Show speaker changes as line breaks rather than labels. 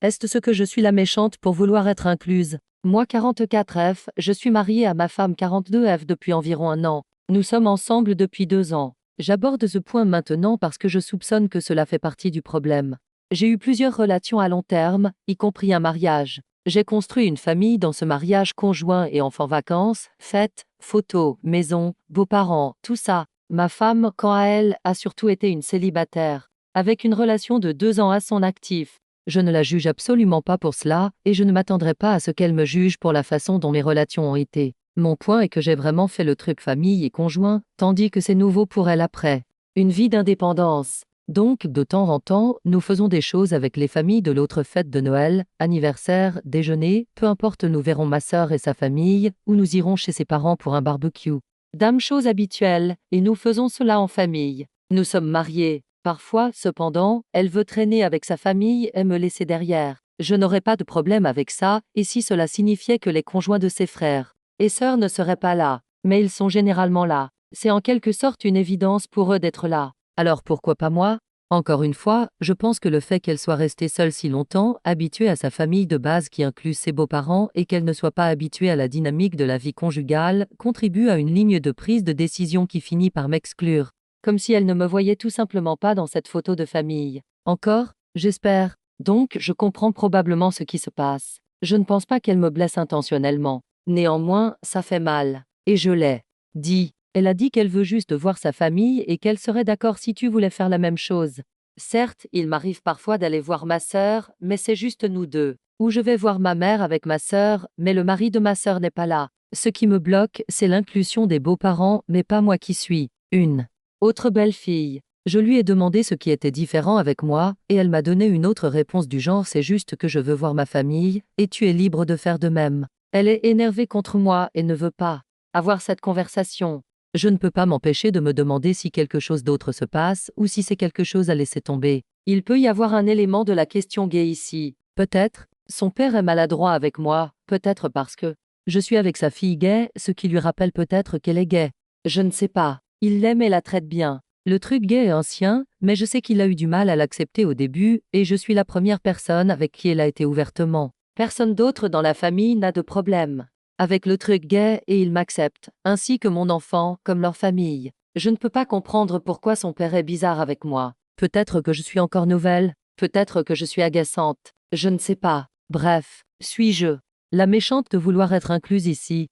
Est-ce ce que je suis la méchante pour vouloir être incluse? Moi 44F, je suis mariée à ma femme 42F depuis environ un an. Nous sommes ensemble depuis 2 ans. J'aborde ce point maintenant parce que je soupçonne que cela fait partie du problème. J'ai eu plusieurs relations à long terme, y compris un mariage. J'ai construit une famille dans ce mariage conjoint et enfants-vacances, fêtes, photos, maison, beaux-parents, tout ça. Ma femme, quant à elle, a surtout été une célibataire, avec une relation de 2 ans à son actif. Je ne la juge absolument pas pour cela, et je ne m'attendrai pas à ce qu'elle me juge pour la façon dont mes relations ont été. Mon point est que j'ai vraiment fait le truc famille et conjoint, tandis que c'est nouveau pour elle après. Une vie d'indépendance. Donc, de temps en temps, nous faisons des choses avec les familles de l'autre fête de Noël, anniversaire, déjeuner, peu importe, nous verrons ma sœur et sa famille, ou nous irons chez ses parents pour un barbecue. Dame chose habituelle, et nous faisons cela en famille. Nous sommes mariés. Parfois, cependant, elle veut traîner avec sa famille et me laisser derrière. Je n'aurais pas de problème avec ça, et si cela signifiait que les conjoints de ses frères et sœurs ne seraient pas là, mais ils sont généralement là. C'est en quelque sorte une évidence pour eux d'être là. Alors pourquoi pas moi? Encore une fois, je pense que le fait qu'elle soit restée seule si longtemps, habituée à sa famille de base qui inclut ses beaux-parents et qu'elle ne soit pas habituée à la dynamique de la vie conjugale, contribue à une ligne de prise de décision qui finit par m'exclure. Comme si elle ne me voyait tout simplement pas dans cette photo de famille. Encore, j'espère. Donc, je comprends probablement ce qui se passe. Je ne pense pas qu'elle me blesse intentionnellement. Néanmoins, ça fait mal. Et je l'ai dit. Elle a dit qu'elle veut juste voir sa famille et qu'elle serait d'accord si tu voulais faire la même chose. Certes, il m'arrive parfois d'aller voir ma sœur, mais c'est juste nous deux. Ou je vais voir ma mère avec ma sœur, mais le mari de ma sœur n'est pas là. Ce qui me bloque, c'est l'inclusion des beaux-parents, mais pas moi qui suis une autre belle-fille. Je lui ai demandé ce qui était différent avec moi, et elle m'a donné une autre réponse du genre c'est juste que je veux voir ma famille, et tu es libre de faire de même. Elle est énervée contre moi et ne veut pas avoir cette conversation. Je ne peux pas m'empêcher de me demander si quelque chose d'autre se passe ou si c'est quelque chose à laisser tomber. Il peut y avoir un élément de la question gay ici. Peut-être, son père est maladroit avec moi, peut-être parce que je suis avec sa fille gay, ce qui lui rappelle peut-être qu'elle est gay. Je ne sais pas. Il l'aime et la traite bien. Le truc gay est ancien, mais je sais qu'il a eu du mal à l'accepter au début, et je suis la première personne avec qui elle a été ouvertement. Personne d'autre dans la famille n'a de problème avec le truc gay et il m'accepte, ainsi que mon enfant, comme leur famille. Je ne peux pas comprendre pourquoi son père est bizarre avec moi. Peut-être que je suis encore nouvelle, peut-être que je suis agaçante, je ne sais pas. Bref, suis-je la méchante de vouloir être incluse ici?